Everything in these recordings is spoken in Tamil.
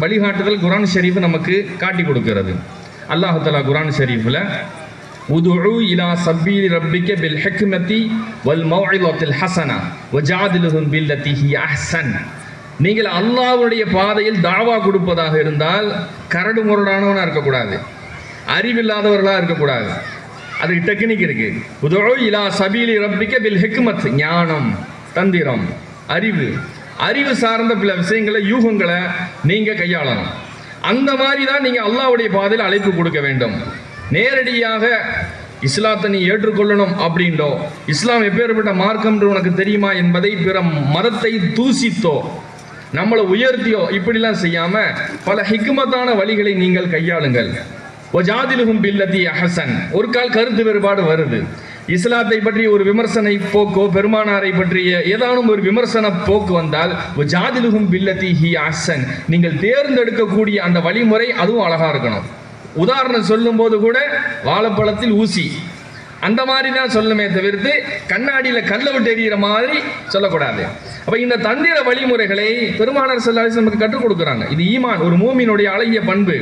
வழிகாட்டுதல் குர்ஆன் ஷரீஃப் நமக்கு காட்டி கொடுக்கிறது. அல்லாஹ் தஆலா குர்ஆன் ஷரீஃப்ல உதுஉ இலா சபீலி ரப்பிக பில் ஹிக்மதி வல் மௌஇலத்தில் ஹஸனா வஜாதிலுஹும் பில்லதி ஹிய அஹ்ஸன். நீங்கள் அல்லாஹ்வுடைய பாதையில் தாவா கொடுப்பதாக இருந்தால் கரடு முரடானவனா இருக்கக்கூடாது, அறிவில்லாதவர்களாக இருக்கக்கூடாது. அதுக்கு டெக்னிக் இருக்கு. உதுஉ இலா சபீலி ரப்பிக பில் ஹிக்மத், ஞானம், தந்திரம், அறிவு சார்ந்த பல விஷயங்களை, யூகங்களை நீங்க கையாளணும். அந்த மாதிரி தான் நீங்க அல்லாஹ்வுடைய பாதையில் அழைப்பு கொடுக்க வேண்டும். நேரடியாக இஸ்லாத்தை நீ ஏற்றுக்கொள்ளணும் அப்படின்றோ, இஸ்லாம் எப்பேற்பட்ட மார்க்கம் என்று உனக்கு தெரியுமா என்பதை பிற மதத்தை தூசித்தோ நம்மளை உயர்த்தியோ இப்படிலாம் செய்யாம பல ஹிக்மத்தான வழிகளை நீங்கள் கையாளுங்கள். வஜாதிலுஹும் பில்லதி அஹ்ஸன். ஒரு கால் கருத்து வேறுபாடு வருது, இஸ்லாத்தை பற்றி ஒரு விமர்சனை போக்கோ பெருமானாரை பற்றிய ஏதானும் ஒரு விமர்சன போக்கு வந்தால் வஜாதிலுஹும் பில்லதி ஹிய அஹ்ஸன், நீங்கள் தேர்ந்தெடுக்கக்கூடிய அந்த வழிமுறை அதுவும் அழகா இருக்கணும். உதாரணம் சொல்லும் போது கூட வாழைப்பழத்தில் ஊசி அந்த மாதிரி தான் சொல்லுமே தவிர்த்து கண்ணாடியில் கல்லை விட்டு எறிகிற மாதிரி சொல்லக்கூடாது. அப்போ இந்த தந்திர வழிமுறைகளை பெருமானார் ஸல்லல்லாஹு அலைஹி வஸல்லம் கற்றுக் கொடுக்குறாங்க. இது ஈமான், ஒரு மூமினுடைய அழகிய பண்பு.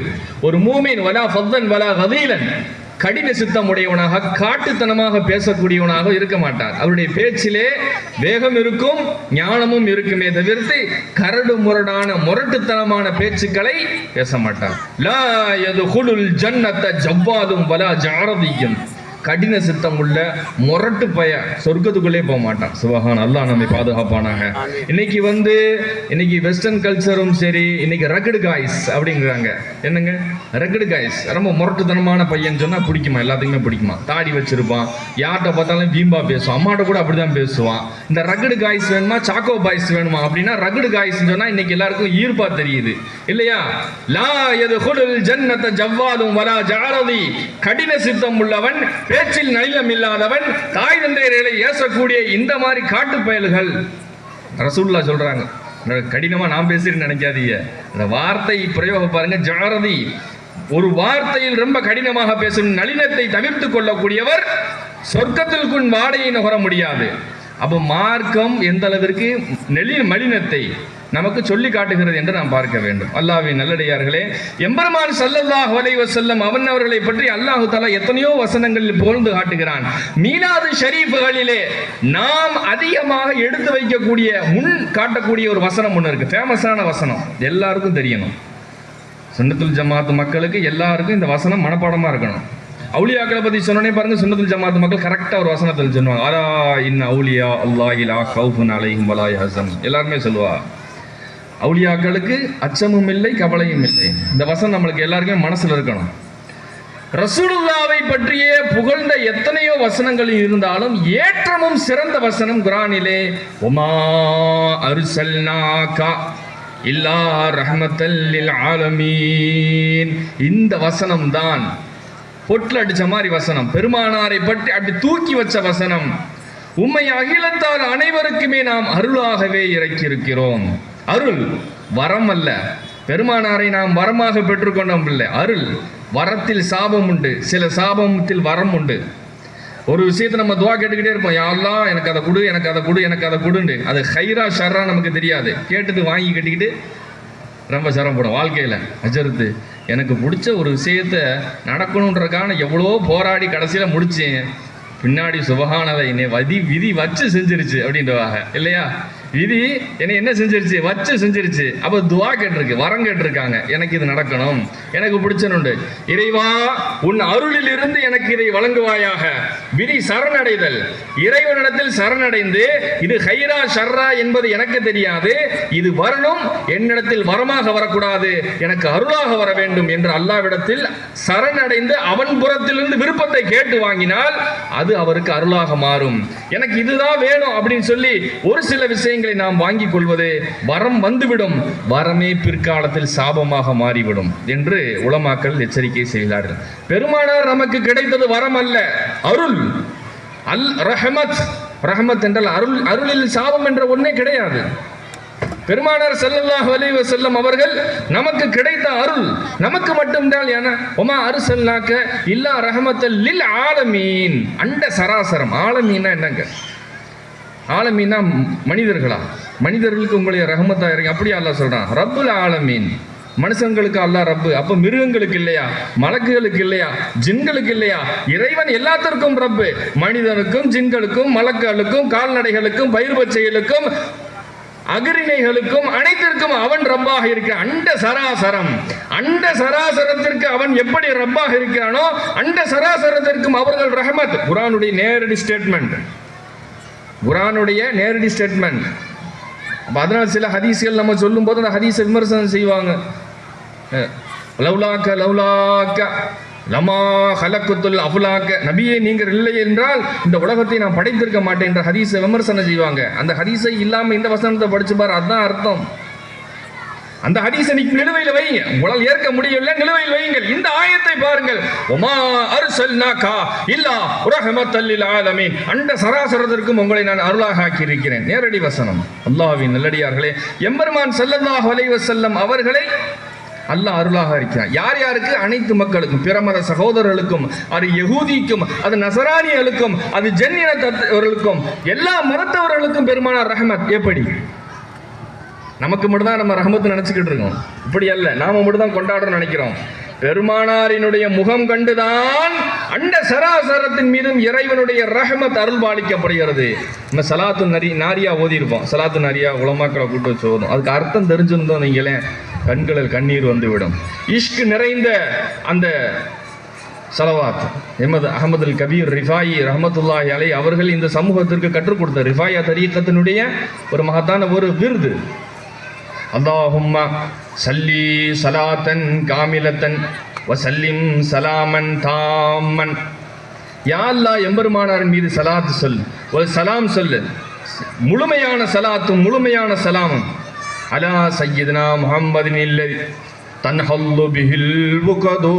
ஒரு மூமின் வலா ஃபத்தன் வலா கதீலன், கடின சித்தம் உடையவனாக காட்டுத்தனமாக பேசக்கூடியவனாக இருக்க மாட்டார். அவருடைய பேச்சிலே வேகம் இருக்கும், ஞானமும் இருக்குமே தவிர்த்து கரடு முரடான முரட்டுத்தனமான பேச்சுக்களை பேச மாட்டார். லா யதுகுலுல் ஜன்னத ஜவ்வாதும் வலா ஜஅரதியும், கடின சித்தம் உள்ள முரட்டு பய சொர்க்கத்துக்குள்ளே போக மாட்டான். சுபஹான், அல்லாஹ் நம்மை பாதுகாப்பானாக. இன்னைக்கு வெஸ்டர்ன் கல்ச்சரும் சரி, இன்னைக்கு ரகடு காய்ஸ் அப்படிங்கிறாங்க. என்னங்க ரகடு காய்ஸ்? ரொம்ப முரட்டுத்தனமான பையன் சொன்னா பிடிக்குமா? எல்லாத்துக்குமே பிடிக்குமா? தாடி வச்சிருப்பான், யார்கிட்ட பார்த்தாலும் வீம்பா பேசுவான், அம்மாட்ட கூட அப்படிதான் பேசுவான். இந்த ரகடு காய்ஸ் வேணுமா, சாக்கோ பாய்ஸ் வேணுமா அப்படின்னா ரகடு காய்ஸ் சொன்னா இன்னைக்கு எல்லாருக்கும் ஈர்ப்பா தெரியுது இல்லையா? லா யதுகுலுல் ஜன்னத ஜவ்வாதும் வலா ஜஅரதி, கடின சித்தம் உள்ளவன், பேச்சில் நளினம் இல்லாதவன், தாய் தந்தையர்களை ஏசக்கூடிய இந்த மாதிரி காட்டு பயல்கள். ரசூலுல்லாஹ் சொல்றாங்க, கடினமா நான் பேசுறேன்னு நினைக்காதீங்க, இந்த வார்த்தை பிரயோகம் பாருங்க. ஜஅரதி, ஒரு வார்த்தையில் ரொம்ப கடினமாக பேசும் நளினத்தை தவிர்த்து கொள்ளக்கூடியவர் சொர்க்கத்திற்குள் வாடையை நுகர முடியாது. அப்போ மார்க்கம் எந்த அளவிற்கு மலினத்தை நமக்கு சொல்லி காட்டுகிறது என்று நாம் பார்க்க வேண்டும். அல்லாஹ்வின் நல்லடியார்களே, எம்பெருமான் ஸல்லல்லாஹு அலைஹி வஸல்லம் அவர்களை பற்றி அல்லாஹ் தஆலா எத்தனையோ வசனங்களில் புகழ்ந்து காட்டுகிறான். மீலாது ஷரீஃப்களிலே நாம் அதிகமாக எடுத்து வைக்கக்கூடிய முன் காட்டக்கூடிய ஒரு வசனம் ஒன்று இருக்கு, ஃபேமஸான வசனம், எல்லாருக்கும் தெரியணும். சுன்னத்துல் ஜமாத் மக்களுக்கு எல்லாருக்கும் இந்த வசனம் மனப்பாடமா இருக்கணும். அவுலியாக்களை பற்றி சொன்னோன்னே பாருங்க, சுன்னத்துல் ஜமாத் மக்கள் கரெக்டாக ஒரு வசனத்தில் சொல்லுவாங்க, அலா இன் அவுலியா அல்லாஹி லா கௌஃபுன் அலைஹிம் வலா யஹ்சன். எல்லாருமே சொல்லுவா, அவுலியாக்களுக்கு அச்சமும் இல்லை கவலையும் இல்லை. இந்த வசனம் நம்மளுக்கு எல்லாருக்குமே மனசுல இருக்கணும். ரசூலுல்லாவை பற்றிய புகழ்ந்த எத்தனையோ வசனங்கள் இருந்தாலும் ஏற்றமும் சிறந்த வசனம் குர்ஆனிலே வமா அர்ஸல்னாக இல்லா ரஹ்மத்தல் லில் ஆலமீன். இந்த வசனம் தான் பொட்டில் அடிச்ச மாதிரி வசனம், பெருமானாரை பற்றி அப்படி தூக்கி வச்ச வசனம். உம்மை அகிலத்தால் அனைவருக்குமே நாம் அருளாகவே இறக்கியிருக்கிறோம். அருள் வரம் அல்ல, பெருமானாரை நாம் வரமாக பெற்றுக்கொண்டோம் இல்லை. அருள், வரத்தில் சாபம் உண்டு, சில சாபத்தில் வரம் உண்டு. ஒரு விஷயத்தை நம்ம துவா கேட்டுக்கிட்டே இருப்போம், யா அல்லாஹ் எனக்கு அதை கொடு, எனக்கு அதை கொடு, எனக்கு அதை கொடுண்டு. அது ஹைரா ஷர்ரா நமக்கு தெரியாது, கேட்டுட்டு வாங்கி கட்டிக்கிட்டு ரொம்ப சிரமப்படும் வாழ்க்கையில். அஜர்த்து எனக்கு பிடிச்ச ஒரு விஷயத்த நடக்கணுன்றக்கான எவ்வளோ போராடி கடைசியில் முடிச்சேன், பின்னாடி சுபஹானல்லாஹ் என்னை விதி வச்சு செஞ்சிருச்சு அப்படின்றவாங்க இல்லையா? விதி என்னை என்ன செஞ்சிருச்சு? வச்சு செஞ்சிருச்சு. அப்போ துவா கேட்டிருக்கு, வரம் கேட்டிருக்காங்க, எனக்கு இது நடக்கணும், எனக்கு பிடிச்சனுண்டு. இறைவா உன் அருளில் இருந்து எனக்கு இதை வழங்குவாயாக. விதி சரணடைதல், இறைவனிடத்தில் சரணடைந்து இது ஹைரா ஷர்ரா என்பது எனக்கு தெரியாது, இது வரணும், என்னிடத்தில் வரமாக வரக்கூடாது, எனக்கு அருளாக வர வேண்டும் என்று அல்லாஹ்விடத்தில் சரணடைந்து அவன் புறத்திலிருந்து விருப்பத்தை கேட்டு வாங்கினால் அது அவருக்கு அருளாக மாறும். எனக்கு இதுதான் வேணும் அப்படின்னு சொல்லி ஒரு சில விஷயங்கள் நாம் வாங்கிக் கொள்வது வரம் வந்துவிடும், வரமே பிற்காலத்தில் சாபமாக மாறிவிடும் என்று உலமாக்கள் எச்சரிக்கை செய்கிறார்கள். பெருமானார் நமக்கு கிடைத்தது வரம் அல்ல, அருள். அல் ரஹமத், ரஹமத் என்றால் அருள். அருளில் சாபம் என்ற ஒன்றே கிடையாது. பெருமானார் ஸல்லல்லாஹு அலைஹி வஸல்லம் அவர்கள் நமக்கு கிடைத்த அருள் நமக்கு மட்டும்தான். ஏன்னா ஒமா அர்ஸல்னாக இல்லா ரஹமத்தல் லில் ஆலமீன், அண்ட சராசரம். ஆலமீனா என்னங்க? ஆலமீனா மனிதர்களா? மனிதர்களுக்கு உங்களுடைய ரஹமத்தா இறங்கி அப்படியே அல்லாஹ் சொல்றான். ரப்புல் ஆலமீன், மனுஷங்களுக்கு அல்லாஹ் ரப்பு, அப்ப மிருகங்களுக்கு இல்லையா, மலக்குகளுக்கு இல்லையா, ஜின்களுக்கு இல்லையா? இறைவன் எல்லாத்திற்கும் ரப்பு. மனிதனுக்கும் ஜின்களுக்கும் மலக்குகளுக்கும் கால்நடைகளுக்கும் பயிர் பச்சைகளுக்கும் அகிரிணைகளுக்கும் அனைத்திற்கும் அவன் ரப்பாக இருக்க. அண்ட சராசரத்திற்கு அவன் எப்படி ரப்பாக இருக்கிறானோ அண்ட சராசரத்திற்கும் அவர்கள் ரஹமத். குர்ஆனுடைய நேரடி ஸ்டேட்மெண்ட். அதனால சில ஹதீஸ்கள் நம்ம சொல்லும் போது அந்த ஹதீஸை விமர்சனம் செய்வாங்க. லவ்லாக்க லமா ஹலக்குத்துல் அஃலாக்க, நபியே நீங்கள் இல்லை என்றால் இந்த உலகத்தை நான் படைத்திருக்க மாட்டேன் என்ற ஹதீஸை விமர்சனம் செய்வாங்க. அந்த ஹதீஸை இல்லாம இந்த வசனத்தை படிச்சு பாரு, அதுதான் அர்த்தம். அந்த ஹதீஸை நிலுவையில் வைங்க, உங்களால் ஏற்க முடியவில்லை நிலுவையில் வையுங்கள். இந்த ஆயத்தை பாருங்கள், ஒமா அர்சல்னாகா இல்லா ரஹ்மத்தல் லில் ஆலமீன், அண்ட சராசரத்திற்கும் உங்களை நான் அருளாக ஆக்கி இருக்கிறேன். நேரடி வசனம். அல்லாஹ்வின் நல்லடியார்களே, எம்பெருமான் ஸல்லல்லாஹு அலைஹி வஸல்லம் அவர்களை அல்லாஹ் அருளாக இருக்கிறார். யார் யாருக்கு? அனைத்து மக்களுக்கும், பிறமத சகோதரர்களுக்கும், அது யகூதிக்கும், அது நசரானிகளுக்கும், அது ஜன்னினத்தவர்களுக்கும், எல்லா மதத்தவர்களுக்கும் பெருமானார் ரஹமத். எப்படி? நமக்கு மட்டும்தான் நம்ம ரஹமத்து நினைச்சுக்கிட்டு இருக்கோம். இப்படி அல்ல, நாம மட்டும்தான் கொண்டாடுறோம் நினைக்கிறோம். பெருமானாரினுடைய முகம் கண்டுதான் அண்ட சராசரத்தின் மீதும் இறைவனுடைய ரஹமத் அருள் பாலிக்கப்படுகிறது. நம்ம சலாத்து நாரியா ஓதி இருப்போம். சலாத்து நாரியா உலமாக்களை கூட்டு வச்சு ஓதும். அதுக்கு அர்த்தம் தெரிஞ்சிருந்தோம் நீங்களே கண்களில் கண்ணீர் வந்துவிடும். இஷ்க் நிறைந்த அந்த சலவாத் எமது அஹமதுல் கபீர் ரிஃபாயி ரஹமத்துல்லாஹி அலைஹி அவர்கள் இந்த சமூகத்திற்கு கற்றுக் கொடுத்த ரிஃபாயா தரீக்கத்தினுடைய ஒரு மகத்தான ஒரு விருது. அல்லாஹும்ம சல்லி சலாத்தன் காமிலத்தன் வசல்லிம் சலாமன் தாமன். யா அல்லாஹ் எம்பெருமானாரின் மீது சலாத்து சொல், ஒரு சலாம் சொல்லு, முழுமையான சலாத்தும் முழுமையான சலாமும். அலா சய்யிதுனா முஹம்மதின் இல்லதி தன்ஹல்லு பிஹில் உகதோ.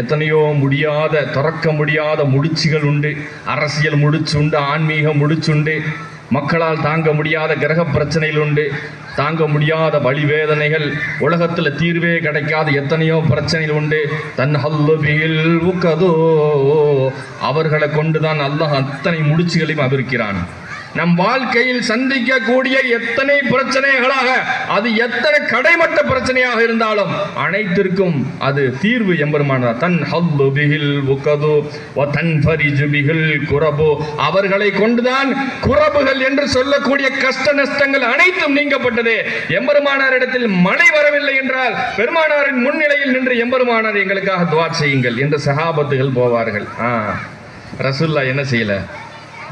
எத்தனையோ முடியாத திறக்க முடியாத முடிச்சுகள் உண்டு. அரசியல் முடிச்சு உண்டு, ஆன்மீக முடிச்சுண்டு, மக்களால் தாங்க முடியாத கிரக பிரச்சனைகள் உண்டு, தாங்க முடியாத வலி வேதனைகள், உலகத்தில் தீர்வே கிடைக்காத எத்தனையோ பிரச்சனைகள் உண்டு. தன்ஹல்லு பிஹில் உகதோ, அவர்களை கொண்டுதான் அல்லாஹ் அத்தனை முடிச்சுகளையும் அவிர்க்கிறான். நம் வாழ்க்கையில் சந்திக்கக்கூடிய எத்தனை பிரச்சனைகளாக, அது எத்தனை கடைமட்ட பிரச்சனையாக இருந்தாலும் அனைத்திற்கும் அது தீர்வு எம்பெருமானார். தன்ஹல்லு பிஹில் உகது வ தன்ஃபரிஜு பிஹில் குரபு, அவர்களை கொண்டுதான் குரபுகள் என்று சொல்லக்கூடிய கஷ்ட நஷ்டங்கள் அனைத்தும் நீங்கப்பட்டது. எம்பெருமானாரிடத்தில் மழை வரவில்லை என்றால் பெருமானாரின் முன்னிலையில் நின்று எம்பெருமானார் எங்களுக்காக துஆ செய்யுங்கள் என்று சஹாபத்துகள் போவார்கள். ரசூலுல்லாஹ் என்ன செய்யல?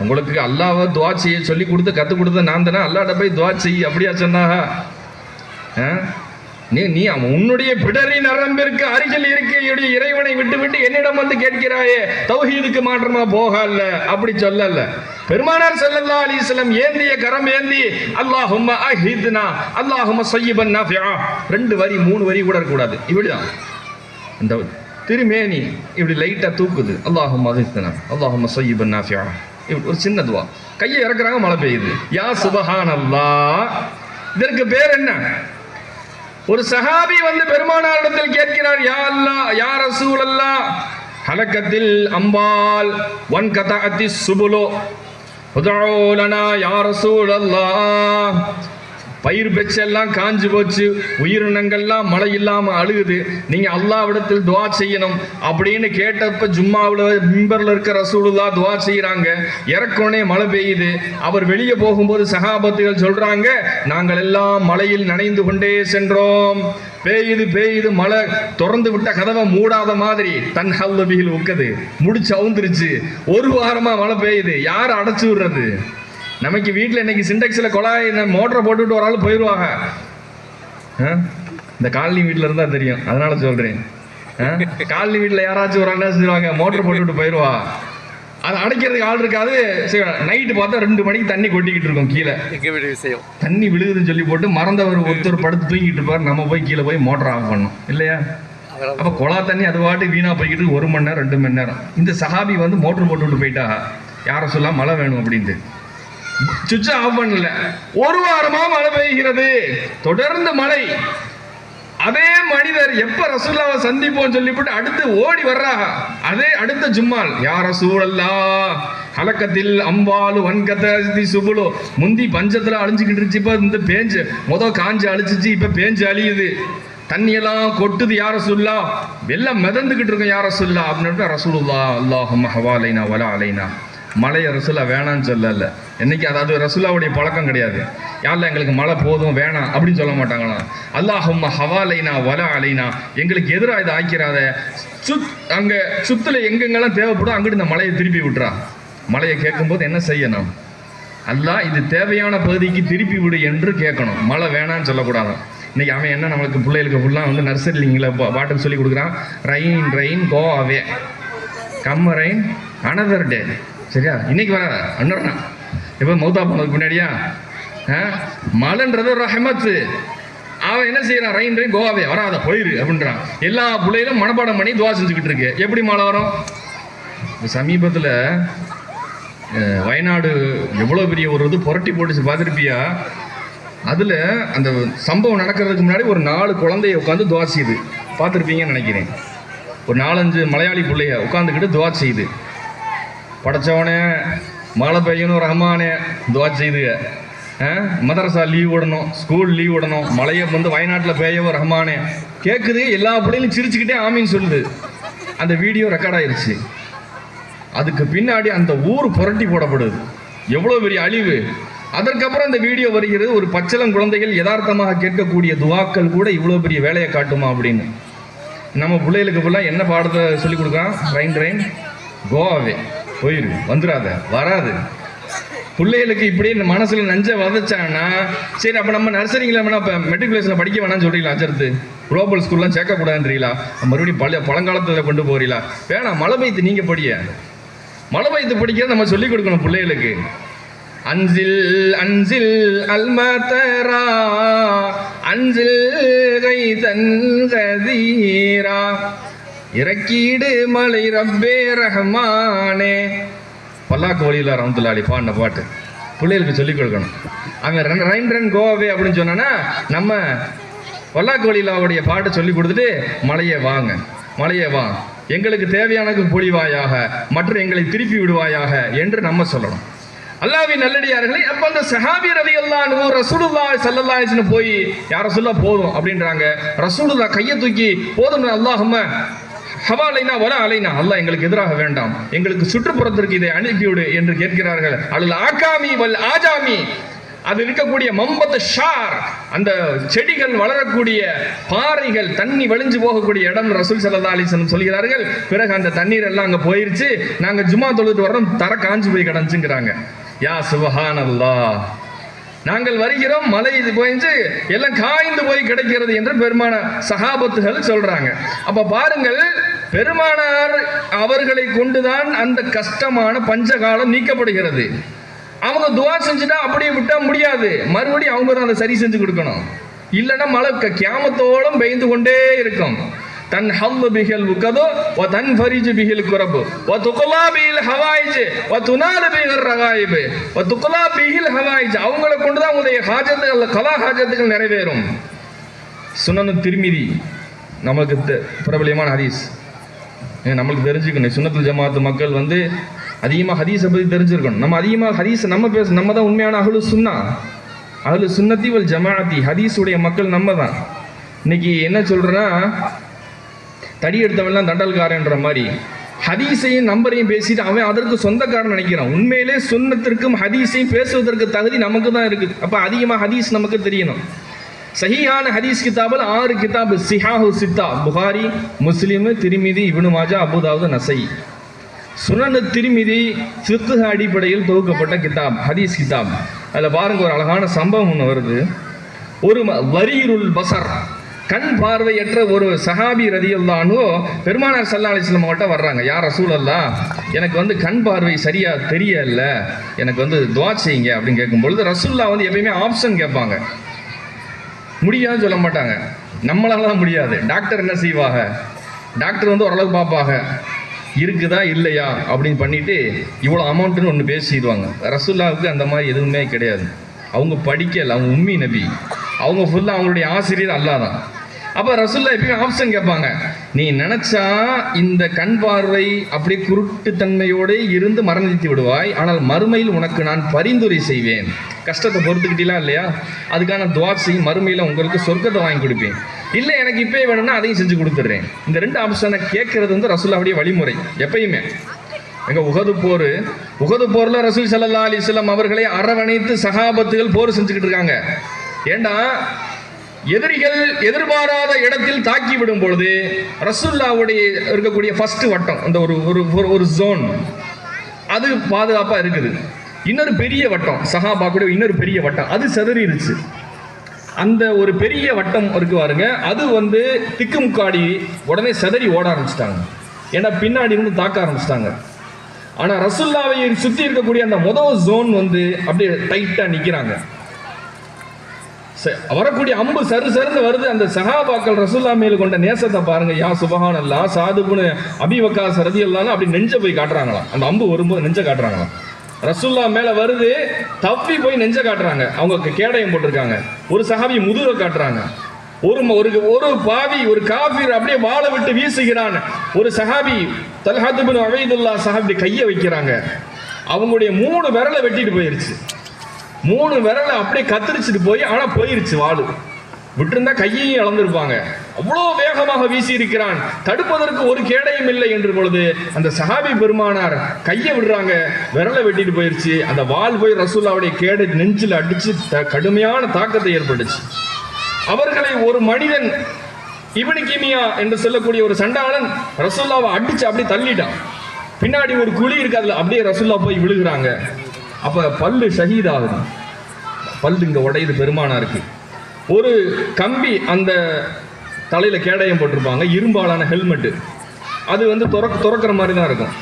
உங்களுக்கு அல்லாஹ்வை துஆ செய்ய சொல்லி கொடுத்து கற்றுக் கொடுத்த நான் தானே, அல்லாஹ்ட்ட போய் துஆ செய்ய அப்படியா சொன்னாக? நீ உன்னுடைய பிடரி நரம்பிற்கு அருகில் இருக்க இறைவனை விட்டு என்னிடம் வந்து கேட்கிறாயே, தௌஹீதுக்கு மாற்றமா போகல, அப்படி சொல்லல. பெருமானார் ஸல்லல்லாஹு அலைஹி வஸல்லம் ஏந்திய கரம் ஏந்தி அல்லாஹும்ம அஹித்னா அல்லாஹும்ம ஸய்யிபன் நாஃபிஆ, 2 வரி 3 வரி கூட இருக்கக்கூடாது. இப்படிதான் இந்த திருமேனி இப்படி லைட்டா தூக்குது. அல்லாஹும்ம அஹித்னா அல்லாஹும்ம ஸய்யிபன் நாஃபிஆ, ஒரு சின்ன துவா. கையை இறக்குறாங்க, மழை பெய்யுது. யா சுபஹானல்லாஹ். இதற்கு பேர் என்ன? ஒரு சஹாபி வந்து பெருமானாரிடத்தில் கேட்கிறார், யா அல்லாஹ் யா ரசூலல்லாஹ் ஹலக்கத்தில் அம்பால் வன் கதஅத்தி சுபுலு உதுஉ லனா யா ரசூலல்லாஹ். பயிர் பெச்செல்லாம் காஞ்சு போச்சு, உயிரினங்கள்லாம் மழை இல்லாமல் அழுகுது, நீங்கள் அல்லாஹ்விடத்தில் துஆ செய்யணும் அப்படின்னு கேட்டப்ப ஜும்மாவில் மிம்பரில் இருக்க ரசூலுல்லாஹ் துஆ செய்கிறாங்க. இறக்கோனே மழை பெய்யுது. அவர் வெளியே போகும்போது சஹாபத்துகள் சொல்கிறாங்க, நாங்கள் எல்லாம் மழையில் நனைந்து கொண்டே சென்றோம். பெய்யுது மழை, திறந்து விட்ட கதவை மூடாத மாதிரி தன்ஹல்லு பிஹில் உக்கது, முடிச்சு அவுந்துருச்சு. 1 வாரமாக மழை பெய்யுது, யார் அடைச்சி விடுறது? நமக்கு வீட்டில் இன்னைக்கு சிண்டெக்ஸில் குழாய் மோட்டரை போட்டுவிட்டு ஒரு ஆள் போயிடுவாங்க. இந்த காலனி வீட்டில் இருந்தால் தெரியும், அதனால சொல்கிறேன். காலனி வீட்டில் யாராச்சும் ஒரு ஆள் என்ன செஞ்சுருவாங்க, மோட்டரை போட்டுவிட்டு போயிடுவா. அதை அடைக்கிறதுக்கு ஆள் இருக்காது. நைட்டு பார்த்தா 2 மணிக்கு தண்ணி கொட்டிக்கிட்டு இருக்கும் கீழே. விஷயம் தண்ணி விழுகுதுன்னு சொல்லி போட்டு மறந்தவர் ஒருத்தர் படுத்து தூங்கிட்டு இருப்பார். நம்ம போய் கீழே போய் மோட்டர் ஆஃப் பண்ணணும் இல்லையா? அப்போ குழா தண்ணி அது பாட்டு வீணாக போய்கிட்டு 1 மணி நேரம் 2 மணி நேரம். இந்த சஹாபி வந்து மோட்டர் போட்டு விட்டு போயிட்டா, யாரை சொல்லலாம் மழை வேணும் அப்படின்ட்டு சுவிட்ச் ஆஃப் பண்ணல. 1 வாரமா மழை பெய்கிறது, தொடர்ந்து மழை. அதே மனிதர் எப்ப ரசூலுல்லாஹ்வை சந்திப்போம் சொல்லிவிட்டு அடுத்து ஓடி வர்றாங்க. அதே அடுத்த ஜும்மால் யா ரசூலல்லாஹ் ஹலக்கத்தில் அம்பாலு வன்கத்தி சுபுலு. முந்தி பஞ்சத்துல அழிஞ்சுக்கிட்டு இருந்துச்சு, இப்ப இந்த பேஞ்சு காஞ்சு அழிச்சிச்சு, இப்ப பேஞ்சு அழியுது. தண்ணியெல்லாம் கொட்டுது யார சொல்லா, எல்லாம் மிதந்துகிட்டு இருக்கும் யார சொல்லா அப்படின்னு ரசூலுல்லா அல்லாஹும்ம ஹவாலைனா வலா அலைனா. மழையை ரசூலா வேணான்னு சொல்லல என்னைக்கு, அதாவது ரசூலாவுடைய பழக்கம் கிடையாது. யாரில் எங்களுக்கு மழை போதும் வேணாம் அப்படின்னு சொல்ல மாட்டாங்களாம். அல்லாஹும்ம ஹவாலைனா வலா அலைனா, எங்களுக்கு எதிராக இதை ஆக்கிறாத, அங்கே சுத்துல எங்கெங்கெல்லாம் தேவைப்படும் அங்கிட்டு இந்த மழையை திருப்பி விட்டுறா. மழையை கேட்கும்போது என்ன செய்யணும், அல்லாஹ் இது தேவையான பகுதிக்கு திருப்பி விடு என்று கேட்கணும், மழை வேணான்னு சொல்லக்கூடாது. இன்னைக்கு அவன் என்ன நம்மளுக்கு பிள்ளைகளுக்கு ஃபுல்லாக வந்து நர்சரிலிங்கில் பாட்டில் சொல்லி கொடுக்குறான், ரெயின் ரெயின் கோ அவே, கம் ரெயின் அனதர் டே. சரியா, இன்னைக்கு வர அண்ணா எப்போ மௌத்தா போனதுக்கு முன்னாடியா, மழைன்றது ஒரு ரஹமத்து. அவன் என்ன செய்யறான், ரெயின் ரெயின் கோவாவே வராத போயிரு அப்படின்றான். எல்லா பிள்ளைகளும் மனப்பாடம் பண்ணி துவா செஞ்சுக்கிட்டு இருக்கு. எப்படி மழை வரும்? சமீபத்தில் வயநாடு எவ்வளோ பெரிய ஒரு இது புரட்டி போட்டுச்சு பார்த்துருப்பியா? அதில் அந்த சம்பவம் நடக்கிறதுக்கு முன்னாடி ஒரு 4 குழந்தைய உட்காந்து துவா செய்யுது, பார்த்துருப்பீங்கன்னு நினைக்கிறேன். ஒரு 4-5 மலையாளி பிள்ளைய உட்காந்துக்கிட்டு துவா செய்யுது. படைச்சவனே மழை பெய்யணும் ரஹ்மானே துவா செய்துங்க. மதரசா லீவ் விடணும், ஸ்கூல் லீவ் விடணும், மழையை வந்து வயநாட்டில் பெய்யவோ ரஹ்மானே கேட்குது. எல்லா பிள்ளைகளும் சிரிச்சுக்கிட்டே ஆமின்னு சொல்லுது. அந்த வீடியோ ரெக்கார்ட் ஆயிடுச்சு. அதுக்கு பின்னாடி அந்த ஊர் புரட்டி போடப்படுது. எவ்வளோ பெரிய அழிவு. அதற்கப்புறம் அந்த வீடியோ வருகிறது. ஒரு பச்சளம் குழந்தைகள் யதார்த்தமாக கேட்கக்கூடிய துவாக்கள் கூட இவ்வளோ பெரிய வேலையை காட்டுமா அப்படின்னு. நம்ம பிள்ளைகளுக்கு ஃபுல்லாக என்ன பாடத்தை சொல்லி கொடுக்குறான், ரெயின் ரெயின் கோவாவே போயிரு, வந்துடாத வராது. பிள்ளைகளுக்கு இப்படியே மனசில் நஞ்ச வதச்சாங்கன்னா சரி, அப்போ நம்ம நர்சரிங்கில் வேணா இப்போ மெட்ரிகுலேஷனில் படிக்க வேணாம்னு சொல்கிறீங்களா? அச்சடுத்து குளோபல் ஸ்கூல்லாம் சேர்க்கக்கூடாதுன்றீங்களா? மறுபடியும் பழங்காலத்தில் கொண்டு போகிறீங்களா? வேணாம், மழை பெய்த்து நீங்கள் படிய, மழை பெய்த்து படிக்கிறத நம்ம சொல்லிக் கொடுக்கணும் பிள்ளைகளுக்கு. அன்சில் அன்சில் அல்மதரா அன்சில் கைதன் கதீரா, இறக்கீடு மலை ரப்பே ரஹ்மானே. பல்லாக்கு வழியில் ரஹ்மத்துல்லாஹி பாடின பாட்டு பிள்ளைகளுக்கு சொல்லிக் கொடுக்கணும். அவன் ரெயின் ரெயின் கோவாவே அப்படின்னு சொன்னான்னா நம்ம பல்லாக்கு வழியிலாவுடைய பாட்டை சொல்லி கொடுத்துட்டு மழையே வாங்க, மழையே வா, எங்களுக்கு தேவையானது பொழிவாயாக, மற்ற எங்களை திருப்பி விடுவாயாக என்று நம்ம சொல்லணும். அல்லாஹ்வின் நல்லடியார்களே, அப்ப அந்த சஹாபி ரலியல்லாஹு அன்ஹு ரசூலுல்லாஹி ஸல்லல்லாஹு அலைஹி வஸல்லம் போய் யா ரசூலுல்லாஹ் போதும் அப்படின்றாங்க. ரசூலுல்லாஹ் கையை தூக்கி போதும் அல்லாஹும்ம ஹவாலைனா வலா அலைனா, அல்லாஹ் எங்களுக்கு எதிராக வேண்டாம், எங்களுக்கு சுற்றுப்புறத்திற்கு இதை அனுப்பிவிடு என்று கேட்கிறார்கள். அல்ல ஆகாமி வல் ஆஜாமி, அது இருக்கக்கூடிய மம்பத் ஷார், அந்த செடிகள் வளரக்கூடிய பாறைகள், தண்ணி வழிஞ்சு போகக்கூடிய இடம் ரசூல் ஸல்லல்லாஹு அலைஹி வஸல்லம் சொல்கிறார்கள். பிறகு அந்த தண்ணீர் எல்லாம் அங்கே போயிருச்சு, நாங்கள் ஜும்மா தொழுது வர்றோம், தர காஞ்சு போய் கிடந்துச்சுங்கிறாங்க. யா சுப்ஹானல்லாஹ், நாங்கள் வருகிறோம், மலை இது போயிச்சு எல்லாம் காய்ந்து போய் கிடைக்கிறது என்று பெருமான சஹாபத்துகள் சொல்றாங்க. அப்ப பாருங்கள், பெருமானார் அவர்களை கொண்டுதான் அந்த கஷ்டமான பஞ்சகாலம் நீக்கப்படுகிறது. அவங்க துவா செஞ்சுட்டா அப்படியே விட்டா முடியாது, மறுபடியும் அவங்க தான் அதை சரி செஞ்சு கொடுக்கணும். இல்லைன்னா மழை கியாமத்தோடும் பெய்ந்து கொண்டே இருக்கும். தன் ஹல்லு பிஹில் உகது வ தன் ஃபரிஜு பிஹில் குரபு வ துக்லா பிஹில் ஹவாயிஜ் வ துனால பிஹில் ரகாயிப் வ துக்லா பிஹில் ஹவாயிஜ், அவங்களை கொண்டு தான் உங்களுடைய ஹாஜத்துகள், கலா ஹாஜத்துகள் நிறைவேறும். சுனனு திர்மிதி நமக்கு பிரபலியமான ஹதீஸ், நம்மளுக்கு தெரிஞ்சுக்கணும். சுன்னத்துல் ஜமாத்து மக்கள் வந்து அதிகமாக ஹதீஸை பற்றி தெரிஞ்சிருக்கணும். நம்ம அதிகமாக ஹதீஸை நம்ம தான் உண்மையான அஹ்லு சுன்னா, அஹ்லு சுன்னத்தி வல் ஜமாஅத்தி, ஹதீஸுடைய மக்கள் நம்ம தான். இன்னைக்கு என்ன சொல்றேன்னா, தடி எடுத்தவெல்லாம் தண்டல்காரன்ற மாதிரி ஹதீஸையும் நம்பரையும் பேசிட்டு அவன் அதற்கு சொந்தக்காரன் நினைக்கிறான். உண்மையிலே சுன்னத்திற்கும் ஹதீஸையும் பேசுவதற்கு தகுதி நமக்கு தான் இருக்குது. அப்போ அதிகமாக ஹதீஸ் நமக்கு தெரியணும். சஹீஹான ஹதீஸ் கிதாபில் 6 கிதாபு, சிஹாஹு சித்தா, புகாரி, முஸ்லிம், திர்மிதி, இப்னு மாஜா, அபூதாவுத், நஸஈ. சுனனு திர்மிதி ஃபிக்ஹ் அடிப்படையில் தொகுக்கப்பட்ட கிதாப், ஹதீஸ் கிதாப். அதில் பாருங்க, ஒரு அழகான சம்பவம் ஒன்று வருது. ஒரு வரீருல் பஸர், கண் பார்வையற்ற ஒரு சஹாபி ரலியல்லாஹு அன்ஹு பெருமானார் ஸல்லல்லாஹு அலைஹி வஸல்லம் கிட்ட வர்றாங்க. யா ரசூலல்லாஹ், எனக்கு வந்து கண் பார்வை சரியா தெரியல, எனக்கு வந்து துஆ செய்யுங்க அப்படின்னு கேட்கும்பொழுது ரசூலுல்லாஹ் வந்து எப்பயுமே ஆப்ஷன் கேட்பாங்க, முடியாதுன்னு சொல்ல மாட்டாங்க. நம்மளால முடியாது. டாக்டர் என்ன செய்வாங்க, டாக்டர் வந்து ஓரளவு பார்ப்பாங்க, இருக்குதா இல்லையா அப்படின்னு பண்ணிட்டு இவ்வளோ அமௌண்ட்டுன்னு ஒன்று பேசிடுவாங்க. ரசூலுல்லாஹ்வுக்கு அந்த மாதிரி எதுவுமே கிடையாது. அவங்க படிக்கல, அவங்க உம்மி நபி, அவங்க ஃபுல்லாக அவங்களுடைய ஆசிரியர் அல்லாஹ் தான். அப்ப ரசூலுல்லாஹ் எப்பயும் ஆப்ஷன் கேட்பாங்க. நீ நினைச்சா இந்த கண் பார்வை அப்படி குருட்டுத்தன்மையோடு இருந்து மரணித்து விடுவாய், ஆனால் மறுமையில் உனக்கு நான் பரிந்துரை செய்வேன். கஷ்டத்தை பொறுத்துக்கிட்டீங்களா இல்லையா, அதுக்கான துவா செய்யும், மறுமையில் உங்களுக்கு சொர்க்கத்தை வாங்கி கொடுப்பேன். இல்லை எனக்கு இப்போயே வேணும்னா அதையும் செஞ்சு கொடுத்துட்றேன். இந்த 2 ஆப்ஷனை கேட்கறது வந்து ரசூலுல்லாஹ்வுடைய வழிமுறை எப்பயுமே. எங்க உஹது போர்ல ரசூல் ஸல்லல்லாஹு அலைஹி வஸல்லம் அவர்களை அரவணைத்து சஹாபத்துகள் போர் செஞ்சுக்கிட்டு இருக்காங்க. ஏண்டா எதிரிகள் எதிர்பாராத இடத்தில் தாக்கி விடும் பொழுது ரசூலுல்லாஹ்வுடைய இருக்கக்கூடிய ஃபர்ஸ்ட் வட்டம், அந்த ஒரு ஜோன் அது பாதுகாப்பா இருக்குது. இன்னொரு பெரிய வட்டம் சஹாபாக்குடைய இன்னொரு பெரிய வட்டம் அது சிதறிடுச்சு. அந்த ஒரு பெரிய வட்டம் இருக்கு பாருங்க, அது வந்து திக்குமுக்காடி உடனே சிதறி ஓட ஆரம்பிச்சிட்டாங்க. ஏன்னா பின்னாடி இருந்து தாக்க ஆரம்பிச்சிட்டாங்க. ஆனா ரசூலுல்லாஹ்வை சுத்தி இருக்கக்கூடிய அந்த முதல் ஜோன் வந்து அப்படியே டைட்டா நிக்கிறாங்க. வரக்கூடிய அம்பு சருன்னு வருது. அந்த சஹாபாக்கள் ரசூலுல்லாஹ் மேல கொண்ட நேசத்தை பாருங்க. யா சுபஹானல்லாஹ், சாதுபுனு அபீ வக்காஸ் ரலியல்லாஹு அப்படி நெஞ்ச போய் காட்டுறாங்களாம். அந்த அம்பு வரும்போது நெஞ்ச காட்டுறாங்களாம். ரசூலுல்லாஹ் மேல வருது, தப்பி போய் நெஞ்ச காட்டுறாங்க. அவங்க கேடயம் போட்டிருக்காங்க. ஒரு சஹாபி முதுக காட்டுறாங்க. ஒரு பாவி ஒரு காஃபிர் அப்படியே வாளை விட்டு வீசுகிறான். ஒரு சஹாபி தல்ஹா இப்னு உபைதுல்லாஹ் சஹாபி கையை வைக்கிறாங்க. அவங்களுடைய 3 விரலை வெட்டிட்டு போயிருச்சு. 3 விரலை அப்படியே கத்திரிச்சிட்டு போய், ஆனா போயிருச்சு வாளு. விட்டிருந்தா கையையும் இழந்திருப்பாங்க. அவ்வளோ வேகமாக வீசி இருக்கிறான். தடுப்பதற்கு ஒரு கேடையும் இல்லை என்று பொழுது அந்த சஹாபி பெருமானார் கையை விடுறாங்க, விரலை வெட்டிட்டு போயிருச்சு. அந்த வாள் போய் ரசூலுல்லாஹ்வுடைய கேடை நெஞ்சில் அடிச்சு கடுமையான தாக்கத்தை ஏற்பட்டுச்சு. அவர்களை ஒரு மனிதன் இப்னு கிமியா என்று சொல்லக்கூடிய ஒரு சண்டாளன் ரசூலுல்லாஹ்வை அடிச்சு அப்படியே தள்ளிட்டான். பின்னாடி ஒரு குழி இருக்கு, அதுல அப்படியே ரசூலுல்லாஹ் போய் விழுகிறாங்க. அப்ப பல்லு ஷஹீத் ஆகுது. பல்லு இங்க உடையுது பெருமானாருக்கு. ஒரு கம்பி அந்த தலையில கேடயம் போட்டிருப்பாங்க, இரும்பாலான ஹெல்மெட்டு. அது வந்து துறக்கிற மாதிரி தான் இருக்கும்.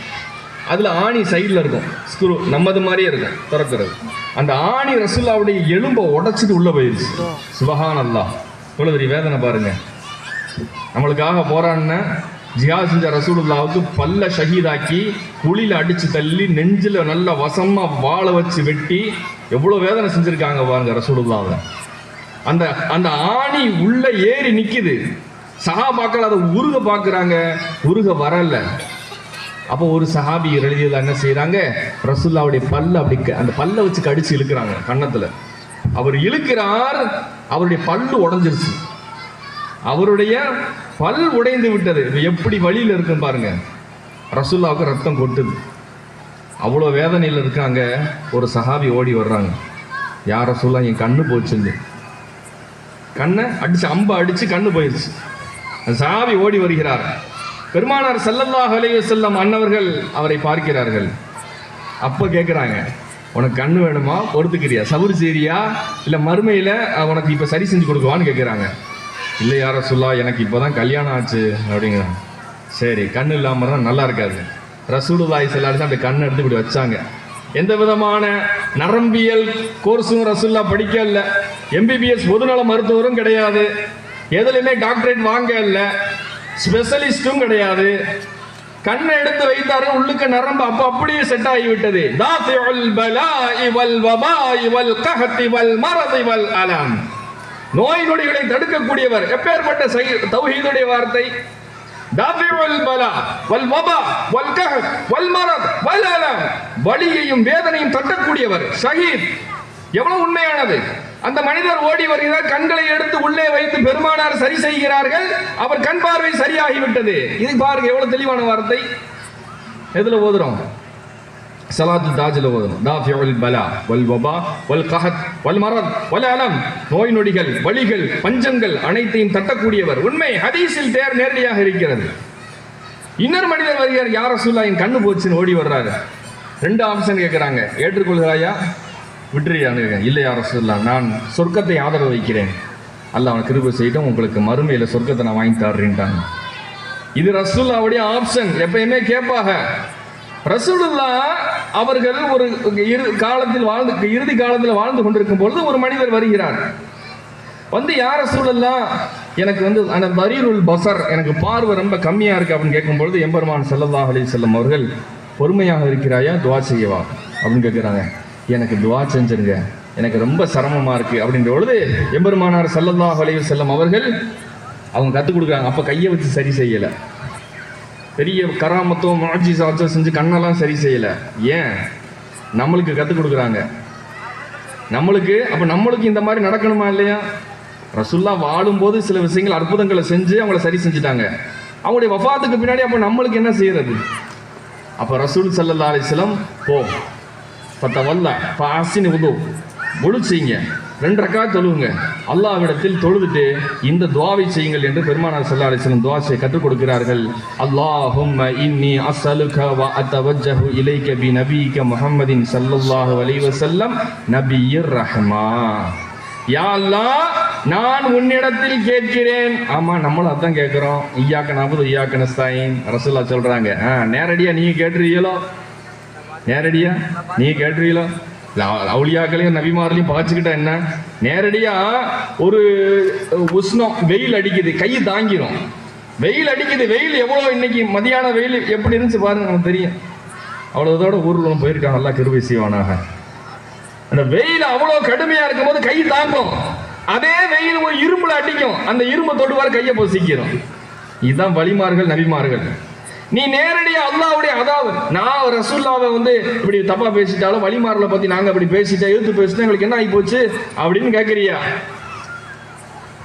அதுல ஆணி சைடில் இருக்கும், ஸ்க்ரூ நம்மது மாதிரியே இருக்கும் திறக்கிறது. அந்த ஆணி ரசூலுல்லாஹ்வுடைய எலும்பை உடைச்சிட்டு உள்ள போயிருச்சு. சுபஹானல்லாஹ், இவ்வளவு பெரிய வேதனை பாருங்க. நம்மளுக்காக போராடின ஜிஹாத் செஞ்ச ரசூலுல்லாஹ்வுக்கு பல்ல ஷஹீதாக்கி குழியில அடிச்சு தள்ளி நெஞ்சில நல்ல வசமா வாழை வச்சு வெட்டி எவ்வளவு வேதனை செஞ்சிருக்காங்க பாருங்க ரசூலுல்லாஹ்வை. அந்த அந்த ஆணி உள்ள ஏறி நிக்குது. சஹாபாக்கள் அதை உருக பாக்குறாங்க, உருக வரல. அப்போ ஒரு சஹாபி ரலியல்லாஹு என்ன செய்யறாங்க, ரசூலுல்லாஹ்வுடைய பல்ல அப்படி அந்த பல்ல வச்சு கடிச்சு இழுக்கிறாங்க கன்னத்துல. அவர் இழுக்கிறார், அவருடைய பல்லு உடைஞ்சிருச்சு. அவருடைய பல் உடைந்து விட்டது. எப்படி வழியில் இருக்கும் பாருங்க. ரசூலுல்லாஹ்வுக்கு ரத்தம் கொட்டுது. அவ்வளோ வேதனையில் இருக்காங்க. ஒரு சஹாபி ஓடி வர்றாங்க, யார் ரசூலுல்லாஹ் என் கண்ணு போச்சுன்னு. கண்ணை அடிச்சு அம்பை அடிச்சு கண்ணு போயிடுச்சு. அந்த சஹாபி ஓடி வருகிறார். பெருமானார் ஸல்லல்லாஹு அலைஹி வஸல்லம் அன்னவர்கள் அவரை பார்க்கிறார்கள். அப்ப கேட்குறாங்க, உனக்கு கண்ணு வேணுமா, பொறுத்துக்கிறியா, சபுர் செய்றியா, இல்லை மறுமையில் உனக்கு இப்போ சரி செஞ்சு கொடுக்குவான்னு கேட்குறாங்க. இல்லை யா ரசூலுல்லாஹ் எனக்கு இப்போ தான் கல்யாணம் ஆச்சு அப்படிங்கிறாங்க. சரி, கண்ணு இல்லாமல் தான் நல்லா இருக்காது. ரசூலுல்லாஹி ஸல்லல்லாஹு அலைஹி வஸல்லம் அப்படி கண்ணை எடுத்து இப்படி வச்சாங்க. எந்த விதமான நரம்பியல் கோர்ஸும் ரசூலுல்லாஹ் படிக்க இல்லை. எம்பிபிஎஸ் பொதுநல மருத்துவரும் கிடையாது. எதுலையுமே டாக்டரேட் வாங்க இல்லை. ஸ்பெஷலிஸ்டும் கிடையாது. கண்ணை எடுத்து வைத்தாரு, உள்ளுக்கு நரம்பு அப்ப அப்படியே செட் ஆகிவிட்டது. தாஃபிஉல் பலாஇ வல் வபாஇ வல் கஹதி வல் மரதி வல் அலம், நோய் நொடிகளை தடுக்கக்கூடியவர். எப்பேற்பட்ட தௌஹீதுடைய வார்த்தை! தாஃபிஉல் பலா வல் வபா வல் கஹத் வல் மரத் வல் அலம், வலியையும் வேதனையும் தட்டக்கூடியவர். ஷஹீத் எவ்வளவு உண்மையானது! அந்த மனிதர் ஓடி வருகிறார், கண்களை எடுத்து உள்ளே வைத்து பெருமானார் சரி செய்கிறார்கள். அவர் கண் பார்வை சரியாகிவிட்டது. இது பாருங்க எவ்வளவு தெளிவான வார்த்தை. எதுல ஓதுறோம்? ஸலாத்து தாஜில ஓதுறோம். தாஃபிஉல் பலா வல் வபா வல் கஹத் வல் மரத் வல் அலம், நோய் நொடிகள், வலிகள், பஞ்சங்கள் அனைத்தையும் தட்டக்கூடியவர். உண்மை ஹதீஸில் நேரடியாக இருக்கிறது. இன்னொரு மனிதர் வருகிறார், யா ரசூலுல்லாஹ் என் கண்ணு போச்சுன்னு ஓடி வர்றாரு. 2 ஆப்ஷன் கேட்கிறாங்க, ஏற்றுக்கொள்கிறாயா விட்டுறியான்னு. இல்லை யா ரசூலுல்லாஹ், நான் சொர்க்கத்தை ஆதரவு வைக்கிறேன், அல்லாஹ் அவன் கிருபை செய்யட்டும், உங்களுக்கு மறுமையில் சொர்க்கத்தை நான் வாங்கி தர்றேன்ட்டாங்க. இது ரசூலுல்லாஹ்வுடைய ஆப்ஷன். எப்பயுமே கேட்பாங்க. ரசூலுல்லாஹ் அவர்கள் ஒரு இறுதி காலத்தில் வாழ்ந்து கொண்டிருக்கும் பொழுது ஒரு மனிதர் வருகிறார். வந்து யா ரசூலுல்லாஹ் எனக்கு வந்து அந்த தரீருல் பஸர், எனக்கு பார்வை ரொம்ப கம்மியா இருக்கு அப்படின்னு கேட்கும் பொழுது எம்பெருமான் ஸல்லல்லாஹு அலைஹி வஸல்லம் அவர்கள் பொறுமையாக இருக்கிறாயா, துவா செய்யவா அப்படின்னு கேட்குறாங்க. எனக்கு துவா செஞ்சிருங்க, எனக்கு ரொம்ப சிரமமா இருக்கு அப்படின்ற பொழுது எம்பெருமானார் ஸல்லல்லாஹு அலைஹி வஸல்லம் அவர்கள் அவங்க கற்றுக் கொடுக்குறாங்க. அப்போ கையை வச்சு சரி செய்யலை, பெரிய கராமத்தோ மாஜிசாச்சோ செஞ்சு கண்ணெல்லாம் சரி செய்யலை. ஏன்? நம்மளுக்கு கற்றுக் கொடுக்குறாங்க. நம்மளுக்கு அப்போ நம்மளுக்கு இந்த மாதிரி நடக்கணுமா இல்லையா? ரசூல்லா வாழும்போது சில விஷயங்கள் அற்புதங்களை செஞ்சு அவங்கள சரி செஞ்சுட்டாங்க. அவங்களுடைய வஃபாத்துக்கு பின்னாடி அப்போ நம்மளுக்கு என்ன செய்யறது? அப்போ ரசூல் ஸல்லல்லாஹு அலைஹி வஸல்லம் போ ஃபதவல்லா ஃபஅஹ்சின் வுது, முழு செய்யுங்க, 2 ரக்காத் தொழுவுங்க, அல்லாஹ்விடத்தில் தொழுதுட்டு இந்த துஆவை செய்யுங்கள் என்று பெருமானார் ஸல்லல்லாஹு அலைஹி வஸல்லம் துஆ செய்ய கற்றுக் கொடுக்கிறார்கள். அல்லாஹும்ம இன்னி அஸ்அலுக வ அத்தவஜ்ஜஹு இலைக பி நபியிக முஹம்மதின் ஸல்லல்லாஹு அலைஹி வஸல்லம் நபியிர் ரஹ்மா. யா அல்லாஹ், நான் உன்னிடத்தில் கேட்கிறேன். ஆமா, நம்மளும் அதான் கேட்கிறோம். இய்யாக நஅபுது இய்யாக நஸ்தஈன் ரசூலுல்லாஹ் சொல்றாங்க. நேரடியா நீங்க கேட்டுறீங்களோ? நேரடியா நீங்க கேட்டுறீங்களோ? அவுலியாக்களையும் நபிமார்களையும் பகச்சுக்கிட்டா என்ன? நேரடியா ஒரு உஷ்ணம், வெயில் அடிக்குது, கை தாங்கிரும். வெயில் அடிக்குது, வெயில் எவ்வளோ இன்னைக்கு மதியான வெயில் எப்படி இருந்துச்சு பாருங்க, நமக்கு தெரியும். அவ்வளோதோட ஊர்ல போயிருக்காங்க, நல்லா கிருபை செய்வானாக. அந்த வெயில் அவ்வளோ கடுமையா இருக்கும் போது கை தாங்கும். அதே வெயில் ஒரு இரும்புல அடிக்கும், அந்த இரும்பு தொடுவார் கையை பொசிக்கிறோம். இதுதான் வலிமார்கள், நபிமார்கள். நீ நேரடியா அல்லாஹ்வுடைய, அதாவது நான் ரசூலுல்லாவை இப்படி தப்பா பேசிட்டாலும் வலிமார்களை பத்தி நாங்க அப்படி பேசிட்டா, எழுத்து பேசிட்டா எங்களுக்கு என்ன ஆகி போச்சு அப்படின்னு கேட்கறியா?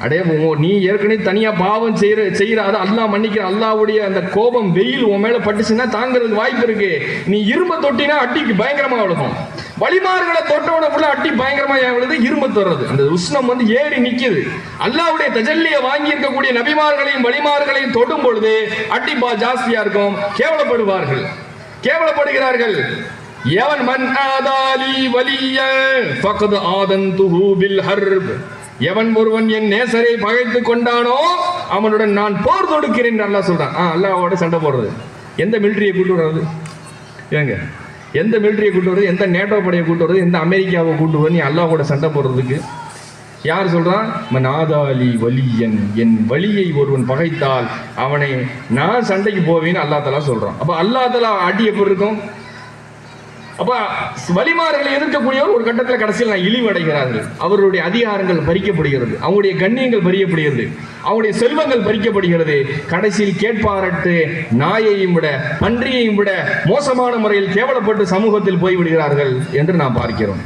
அடே, நீ ஏற்கனவே தனியா பாவம் செய்யற அதை அல்லாஹ் மன்னிக்கிற. அல்லாஹ்வுடைய அந்த கோபம் வெயில் உன் மேல பட்டுச்சுன்னா தாங்கிறதுக்கு வாய்ப்பு இருக்கு. நீ இரும்ப தொட்டினா அட்டிக்கு பயங்கரமா விழுகும். வலிமார்களை தொட்டோட ஃபுல்லா அட்டி பயங்கரமா விழுது, இரும்ப தொடுறது, அந்த உஷ்ணம் ஏறி நிக்குது. அல்லாஹ்வுடைய தஜல்லியை வாங்கி இருக்கக்கூடிய நபிமார்களையும் வலிமார்களையும் தொடும் பொழுது அட்டி ஜாஸ்தியா இருக்கும். கேவலப்படுவார்கள், கேவலப்படுகிறார்கள். எவன் மன் ஆதாலி வலிய ஃபக்த் ஆதன்துஹு பில் ஹர்ப், எவன் ஒருவன் என் நேசரை பகைத்து கொண்டானோ அவனுடன் நான் போர் தொடுக்கிறேன் அல்லாஹ் சொல்றான். அல்லாஹ்வோட சண்டை போடுறது, எந்த மிலிட்டரியை கூட்டு வர்றது? ஏங்க, எந்த மிலிட்டரியை கூட்டு வருது? எந்த நேட்டோ படையை கூட்டு வருது? எந்த அமெரிக்காவை கூட்டு வருது? நீ அல்லாஹ்வோட சண்டை போடுறதுக்கு? யார் சொல்றான்? மனாதாலி வலியன், என் வலியை ஒருவன் பகைத்தால் அவனை நான் சண்டைக்கு போவேன்னு அல்லாஹ் தஆலா சொல்றான். அப்ப அல்லாஹ் தஆலா அடி எப்படி இருக்கும்? அப்ப வலிமார்களை எதிர்க்கக்கூடியவர் ஒரு கட்டத்தில் கடைசியில் நான் இழிவடைகிறார்கள். அவருடைய அதிகாரங்கள் பறிக்கப்படுகிறது, அவங்களுடைய கண்ணியங்கள் பறிக்கப்படுகிறது, அவங்களுடைய செல்வங்கள் பறிக்கப்படுகிறது. கடைசியில் கேட்பாரட்டு நாயையும் விட பன்றியையும் விட மோசமான முறையில் கேவலப்பட்டு சமூகத்தில் போய்விடுகிறார்கள் என்று நாம் பார்க்கிறோம்.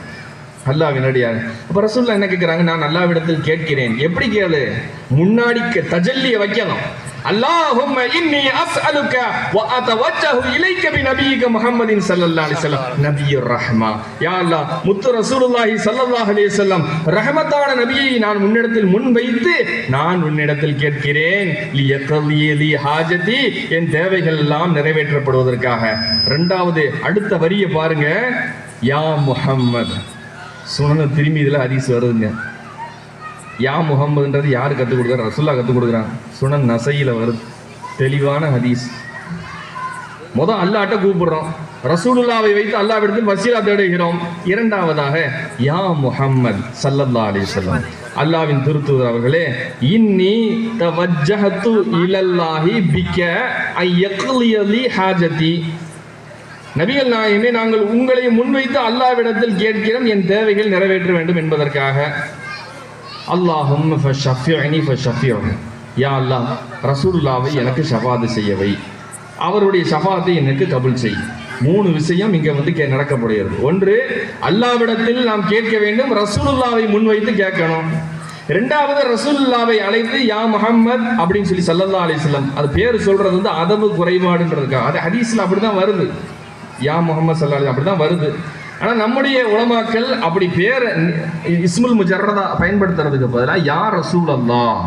அல்லாஹ்வின் அடியார். அப்ப ரசூலுல்லாஹ் என்ன கேட்கிறாங்க? நான் அல்லாஹ்விடத்தில் கேட்கிறேன். எப்படி கேளு? முன்னாடி தஜல்லியை வைக்கணும். அல்லாஹும்ம இன்னி அஸ்அலுக வ அதவஜ்ஜஹு இலைக பி நபியிக முஹம்மதின் ஸல்லல்லாஹு அலைஹி வஸல்லம் நபியுர் ரஹ்மா. யா அல்லாஹ், முத்து ரசூலுல்லாஹி ஸல்லல்லாஹு அலைஹி வஸல்லம் ரஹமத்தான நபியை நான் உன்னிடத்தில் முன்வைத்து நான் உன்னிடத்தில் கேட்கிறேன். லியக்லி ஹாஜதி, என் தேவைகள் எல்லாம் நிறைவேற்றப்படுவதற்காக. இரண்டாவது அடுத்த வரியை பாருங்க. யா முஹம்மத். சுனன் திரும்பி இதுல ஹதீஸ் வருதுங்க. யா முஹம்மதுன்றது யாரு கற்றுக் கொடுக்குறாரு? ரசூலுல்லாஹ் கற்றுக் கொடுக்குறாங்க. சுனன் நசையில வருது, தெளிவான ஹதீஸ். அல்லாஹ்ட்ட கூப்பிடுறோம், ரசூலுல்லாவை வைத்து அல்லாஹ்விடத்தில் வசீலா தேடுகிறோம். இரண்டாவதாக யா முஹம்மத் ஸல்லல்லாஹு அலைஹி வஸல்லம், அல்லாஹ்வின் திருத்தூதர் அவர்களே, இன்னி தவஜ்ஜஹது இலல்லாஹி பிக ஐயக்லிய லி ஹாஜதி. நபிகள் நாயகமே, நாங்கள் உங்களை முன்வைத்து அல்லாஹ்விடத்தில் கேட்கிறோம் என் தேவைகள் நிறைவேற்ற வேண்டும் என்பதற்காக. அல்லாஹும்ம ஃபஷஃபிஅனி ஃபஷஃபிஅஹு, யா அல்லாஹ் ரசூலுல்லாவை எனக்கு ஷஃபாத் செய்யவை, அவருடைய ஷஃபாத்தை எனக்கு கபூல் செய். 3 விஷயம் இங்க நடக்கப்படுகிறது. ஒன்று, அல்லாஹ்விடத்தில் நாம் கேட்க வேண்டும், ரசூலுல்லாவை முன்வைத்து கேட்கணும். இரண்டாவது, ரசூலுல்லாவை அழைத்து யா முஹம்மத் அப்படின்னு சொல்லி ஸல்லல்லாஹு அலைஹி வஸல்லம், அது பேர் சொல்றது அதவு குறைபாடுன்றதுக்காக. அது ஹதீஸ்ல அப்படிதான் வருது, யா முஹம்மத் ஸல்லல்லாஹு அலைஹி அப்படிதான் வருது. ஆனா நம்முடைய உலமாக்கள் அப்படி பேர் இஸ்முல் முஜர்ரதா பயன்படுத்துறதுக்கு பதிலாக யா ரசூலல்லாஹ்